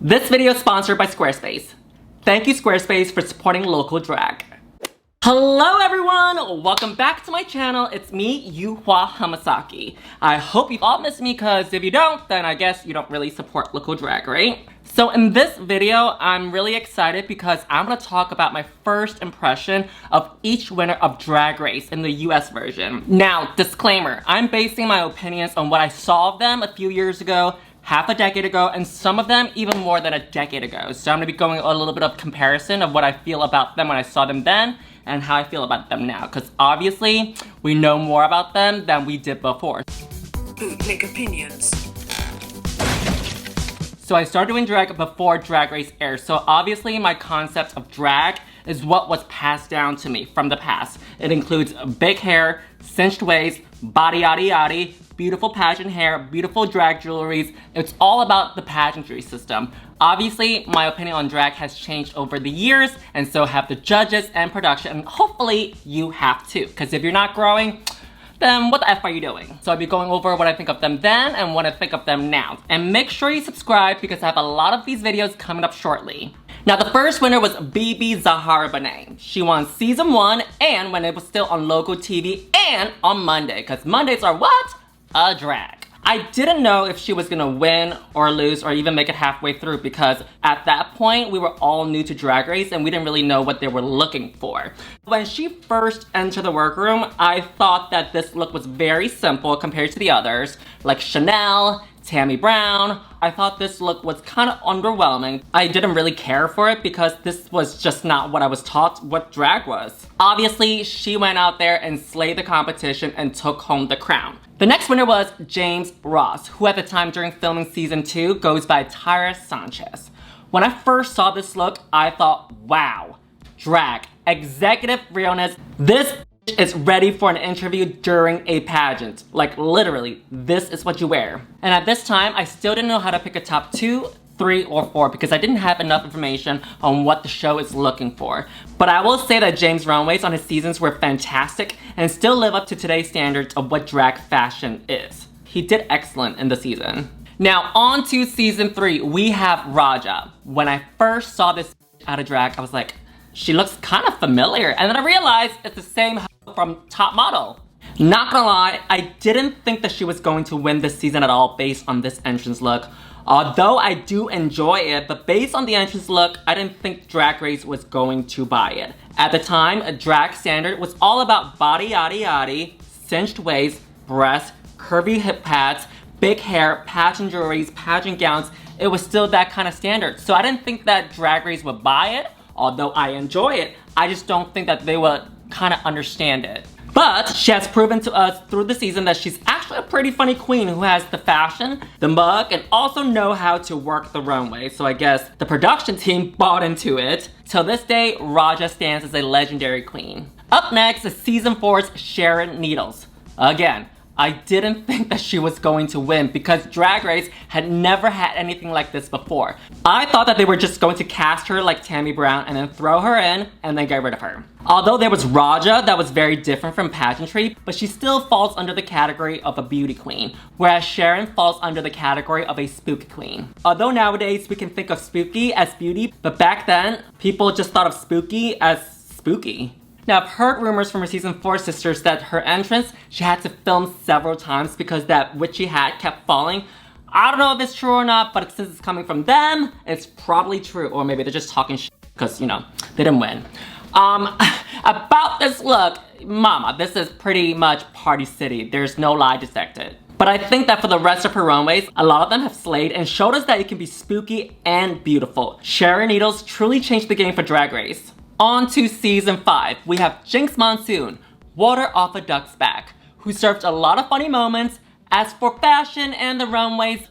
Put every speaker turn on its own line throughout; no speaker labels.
This video is sponsored by Squarespace. Thank you, Squarespace, for supporting local drag. Hello everyone! Welcome back to my channel. It's me, Yuhua Hamasaki. I hope you've all missed me, because if you don't, then I guess you don't really support local drag, right? So in this video, I'm really excited because I'm going to talk about my first impression of each winner of Drag Race in the US version. Now, disclaimer, I'm basing my opinions on what I saw of them a few years ago, half a decade ago, and some of them even more than a decade ago. So I'm going to be going a little bit of comparison of what I feel about them when I saw them then and how I feel about them now, because obviously we know more about them than we did before.
Bootleg opinions.
So I started doing drag before Drag Race aired, so obviously my concept of drag is what was passed down to me from the past. It includes big hair, cinched waist, body yaddy yaddy, beautiful pageant hair, beautiful drag jewelries. It's all about the pageantry system. Obviously, my opinion on drag has changed over the years, and so have the judges and production, and hopefully you have too, because if you're not growing, then what the F are you doing? So I'll be going over what I think of them then and what I think of them now. And make sure you subscribe because I have a lot of these videos coming up shortly. Now the first winner was Bebe Zahara Benet. She won season 1 and when it was still on local TV and on Monday, because Mondays are what? A drag. I didn't know if she was gonna win or lose or even make it halfway through, because at that point we were all new to Drag Race and we didn't really know what they were looking for. When she first entered the workroom, I thought that this look was very simple compared to the others, like Chanel, Tammy Brown. I thought this look was kind of underwhelming. I didn't really care for it because this was just not what I was taught what drag was. Obviously, she went out there and slayed the competition and took home the crown. The next winner was James Ross, who at the time during filming season 2 goes by Tyra Sanchez. When I first saw this look, I thought, wow, drag, executive realness. This is ready for an interview during a pageant. Like literally, this is what you wear. And at this time, I still didn't know how to pick a top 2, 3, or 4 because I didn't have enough information on what the show is looking for. But I will say that James' runways on his seasons were fantastic and still live up to today's standards of what drag fashion is. He did excellent in the season. Now on to season 3, we have Raja. When I first saw this out of drag, I was like, she looks kind of familiar. And then I realized it's the same from Top Model. Not gonna lie, I didn't think that she was going to win this season at all based on this entrance look. Although I do enjoy it, but based on the entrance look, I didn't think Drag Race was going to buy it. At the time, a drag standard was all about body yaddy yaddy, cinched waist, breasts, curvy hip pads, big hair, pageant jewelries, pageant gowns. It was still that kind of standard. So I didn't think that Drag Race would buy it. Although I enjoy it, I just don't think that they would kind of understand it. But she has proven to us through the season that she's actually a pretty funny queen who has the fashion, the mug, and also know how to work the runway. So I guess the production team bought into it. Till this day, Raja stands as a legendary queen. Up next is season 4's Sharon Needles. Again, I didn't think that she was going to win because Drag Race had never had anything like this before. I thought that they were just going to cast her like Tammy Brown and then throw her in and then get rid of her. Although there was Raja that was very different from pageantry, but she still falls under the category of a beauty queen, whereas Sharon falls under the category of a spooky queen. Although nowadays we can think of spooky as beauty, but back then people just thought of spooky as spooky. Now, I've heard rumors from her season 4 sisters that her entrance, she had to film several times because that witchy hat kept falling. I don't know if it's true or not, but since it's coming from them, it's probably true. Or maybe they're just talking shit because, you know, they didn't win. About this look, mama, this is pretty much Party City. There's no lie detected. But I think that for the rest of her runways, a lot of them have slayed and showed us that it can be spooky and beautiful. Sharon Needles truly changed the game for Drag Race. On to season 5, we have Jinkx Monsoon, water off a duck's back, who served a lot of funny moments. As for fashion and the runways,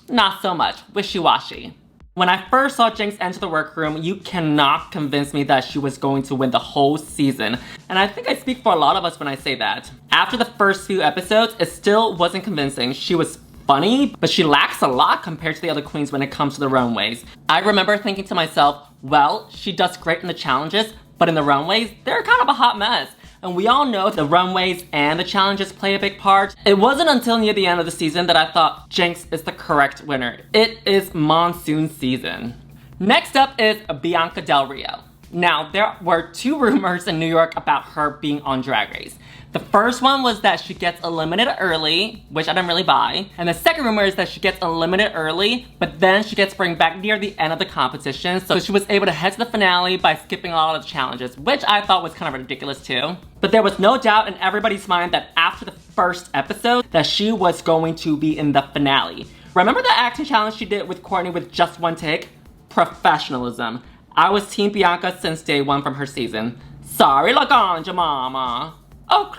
not so much, wishy-washy. When I first saw Jinkx enter the workroom, you cannot convince me that she was going to win the whole season. And I think I speak for a lot of us when I say that. After the first few episodes, it still wasn't convincing. She was funny, but she lacks a lot compared to the other queens when it comes to the runways. I remember thinking to myself, well, she does great in the challenges, but in the runways, they're kind of a hot mess. And we all know the runways and the challenges play a big part. It wasn't until near the end of the season that I thought Jinkx is the correct winner. It is Monsoon season. Next up is Bianca Del Rio. Now, there were 2 rumors in New York about her being on Drag Race. The first one was that she gets eliminated early, which I didn't really buy. And the second rumor is that she gets eliminated early, but then she gets brought back near the end of the competition. So she was able to head to the finale by skipping a lot of the challenges, which I thought was kind of ridiculous too. But there was no doubt in everybody's mind that after the first episode, that she was going to be in the finale. Remember the acting challenge she did with Courtney with just one take? Professionalism. I was Team Bianca since day 1 from her season. Sorry, Laganja mama. Oh,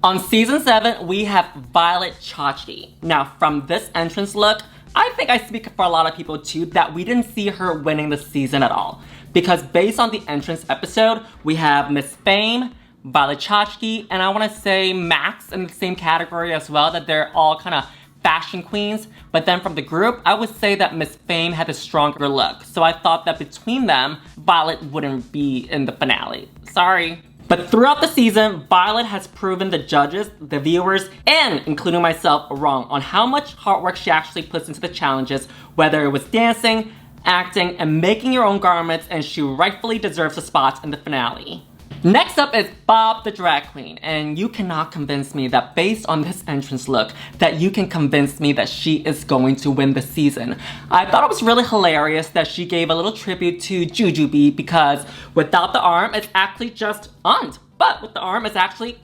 on season 7, we have Violet Chachki. Now, from this entrance look, I think I speak for a lot of people too that we didn't see her winning the season at all. Because based on the entrance episode, we have Miss Fame, Violet Chachki, and I want to say Max in the same category as well, that they're all kind of fashion queens. But then from the group, I would say that Miss Fame had a stronger look. So I thought that between them, Violet wouldn't be in the finale. Sorry. But throughout the season, Violet has proven the judges, the viewers, and including myself wrong on how much hard work she actually puts into the challenges, whether it was dancing, acting, and making your own garments, and she rightfully deserves a spot in the finale. Next up is Bob the Drag Queen, and you cannot convince me that based on this entrance look, that you can convince me that she is going to win the season. I thought it was really hilarious that she gave a little tribute to Jujubee because without the arm, it's actually just unt, but with the arm, it's actually.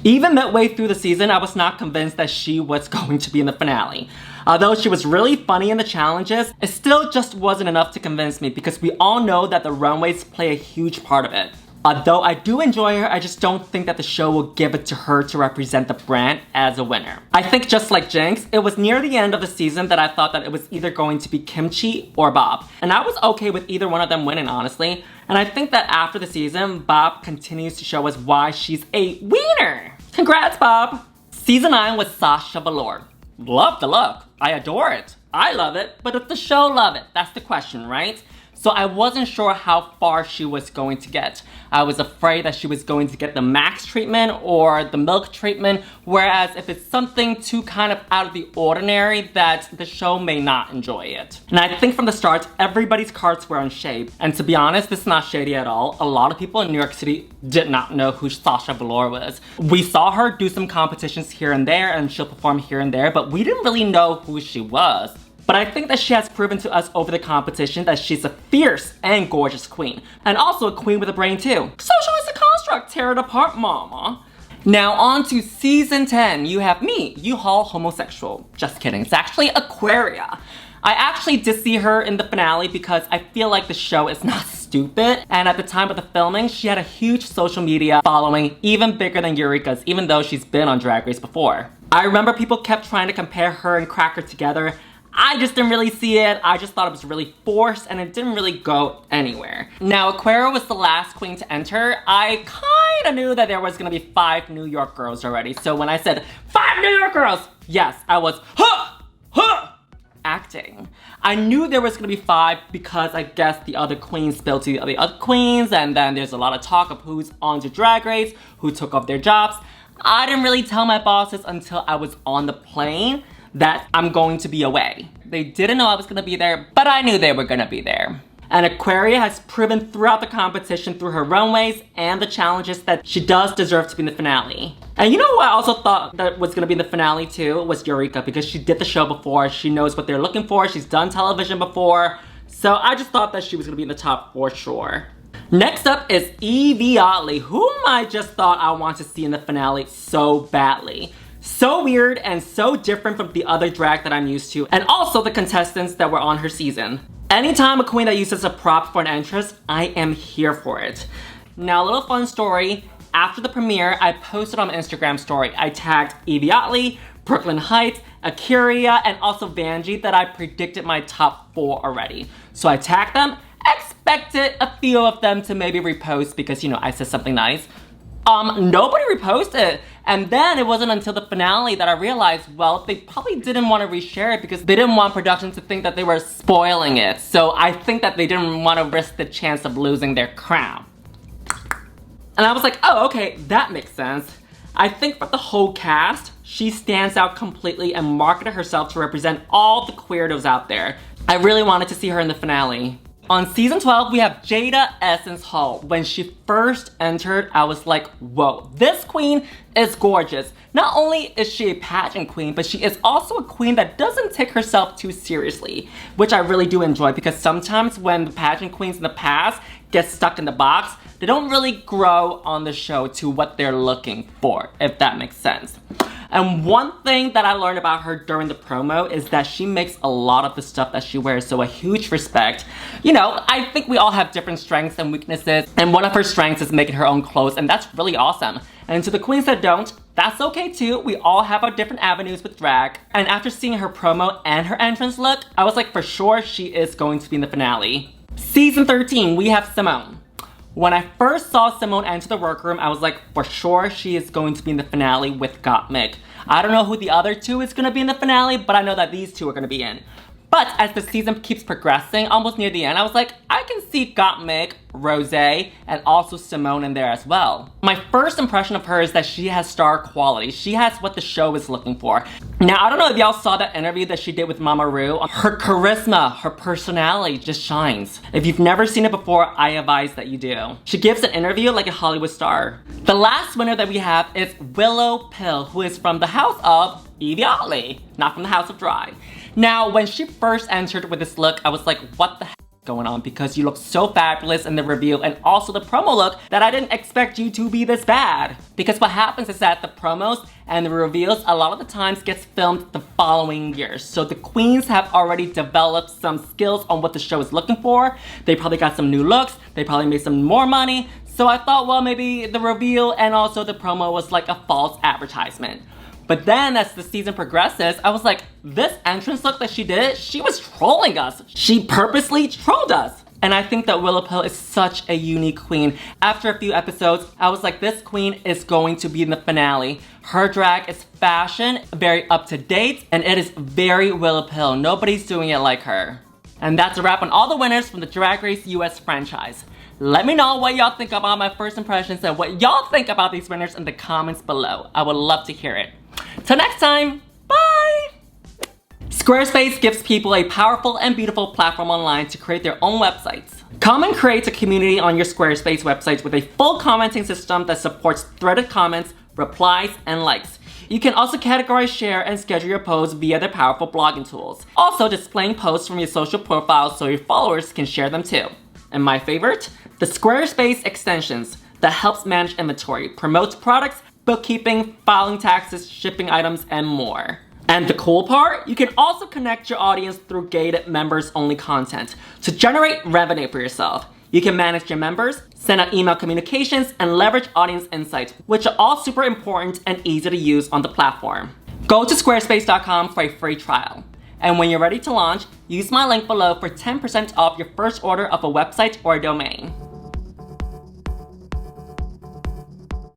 Even midway through the season, I was not convinced that she was going to be in the finale. Although she was really funny in the challenges, it still just wasn't enough to convince me because we all know that the runways play a huge part of it. Although I do enjoy her, I just don't think that the show will give it to her to represent the brand as a winner. I think just like Jinkx, it was near the end of the season that I thought that it was either going to be Kimchi or Bob. And I was okay with either one of them winning, honestly. And I think that after the season, Bob continues to show us why she's a wiener. Congrats, Bob! Season 9 was Sasha Velor. Love the look. I adore it. I love it. But does the show love it? That's the question, right? So I wasn't sure how far she was going to get. I was afraid that she was going to get the max treatment or the milk treatment, whereas if it's something too kind of out of the ordinary, that the show may not enjoy it. And I think from the start, everybody's cards were on shade. And to be honest, this is not shady at all. A lot of people in New York City did not know who Sasha Velor was. We saw her do some competitions here and there, and she'll perform here and there, but we didn't really know who she was. But I think that she has proven to us over the competition that she's a fierce and gorgeous queen. And also a queen with a brain too. Social is a construct, tear it apart, mama. Now on to season 10, you have me, Yuhua Homosexual. Just kidding, it's actually Aquaria. I actually did see her in the finale because I feel like the show is not stupid. And at the time of the filming, she had a huge social media following, even bigger than Eureka's, even though she's been on Drag Race before. I remember people kept trying to compare her and Cracker together. I just didn't really see it. I just thought it was really forced and it didn't really go anywhere. Now, Aquaria was the last queen to enter. I kind of knew that there was gonna be 5 New York girls already. So when I said 5 New York girls, yes, I was acting. I knew there was gonna be 5 because I guess the other queens spilled to the other queens, and then there's a lot of talk of who's on to Drag Race, who took off their jobs. I didn't really tell my bosses until I was on the plane that I'm going to be away. They didn't know I was gonna be there, but I knew they were gonna be there. And Aquaria has proven throughout the competition through her runways and the challenges that she does deserve to be in the finale. And you know who I also thought that was gonna be in the finale too? Was Eureka, because she did the show before. She knows what they're looking for. She's done television before. So I just thought that she was gonna be in the top for sure. Next up is Evie Ollie, whom I just thought I want to see in the finale so badly. So weird and so different from the other drag that I'm used to, and also the contestants that were on her season. Anytime a queen that uses a prop for an entrance, I am here for it. Now, a little fun story. After the premiere, I posted on my Instagram story. I tagged Evie Ollie, Brooklyn Heights, Aquaria, and also Vanjie that I predicted my top 4 already. So I tagged them, expected a few of them to maybe repost because, you know, I said something nice. Nobody reposted. And then it wasn't until the finale that I realized, well, they probably didn't want to reshare it because they didn't want production to think that they were spoiling it. So I think that they didn't want to risk the chance of losing their crown. And I was like, oh, okay, that makes sense. I think for the whole cast, she stands out completely and marketed herself to represent all the queerdos out there. I really wanted to see her in the finale. On season 12, we have Jaida Essence Hall. When she first entered, I was like, whoa, this queen is gorgeous. Not only is she a pageant queen, but she is also a queen that doesn't take herself too seriously, which I really do enjoy because sometimes when the pageant queens in the past get stuck in the box, they don't really grow on the show to what they're looking for, if that makes sense. And one thing that I learned about her during the promo is that she makes a lot of the stuff that she wears, so a huge respect. You know, I think we all have different strengths and weaknesses, and one of her strengths is making her own clothes, and that's really awesome. And to the queens that don't, that's okay too. We all have our different avenues with drag. And after seeing her promo and her entrance look, I was like, for sure she is going to be in the finale. Season 13, we have Simone. When I first saw Simone enter the workroom, I was like, for sure she is going to be in the finale with Gottmik. I don't know who the other two is going to be in the finale, but I know that these two are going to be in. But as the season keeps progressing, almost near the end, I was like, I can see Gottmik, Rosé, and also Simone in there as well. My first impression of her is that she has star quality. She has what the show is looking for. Now, I don't know if y'all saw that interview that she did with Mama Ru. Her charisma, her personality just shines. If you've never seen it before, I advise that you do. She gives an interview like a Hollywood star. The last winner that we have is Willow Pill, who is from the house of Evie Ollie, not from the house of Dry. Now, when she first entered with this look, I was like, what the heck is going on? Because you look so fabulous in the reveal and also the promo look that I didn't expect you to be this bad. Because what happens is that the promos and the reveals a lot of the times gets filmed the following year. So the queens have already developed some skills on what the show is looking for. They probably got some new looks. They probably made some more money. So I thought, well, maybe the reveal and also the promo was like a false advertisement. But then as the season progresses, I was like, this entrance look that she did, she was trolling us. She purposely trolled us. And I think that Willow Pill is such a unique queen. After a few episodes, I was like, this queen is going to be in the finale. Her drag is fashion, very up to date, and it is very Willow Pill. Nobody's doing it like her. And that's a wrap on all the winners from the Drag Race US franchise. Let me know what y'all think about my first impressions and what y'all think about these winners in the comments below. I would love to hear it. Till next time, bye! Squarespace gives people a powerful and beautiful platform online to create their own websites. Come and create a community on your Squarespace website with a full commenting system that supports threaded comments, replies, and likes. You can also categorize, share, and schedule your posts via their powerful blogging tools. Also displaying posts from your social profiles so your followers can share them too. And my favorite? The Squarespace extensions that helps manage inventory, promotes products, bookkeeping, filing taxes, shipping items, and more. And the cool part? You can also connect your audience through gated members-only content to generate revenue for yourself. You can manage your members, send out email communications, and leverage audience insights, which are all super important and easy to use on the platform. Go to squarespace.com for a free trial. And when you're ready to launch, use my link below for 10% off your first order of a website or a domain.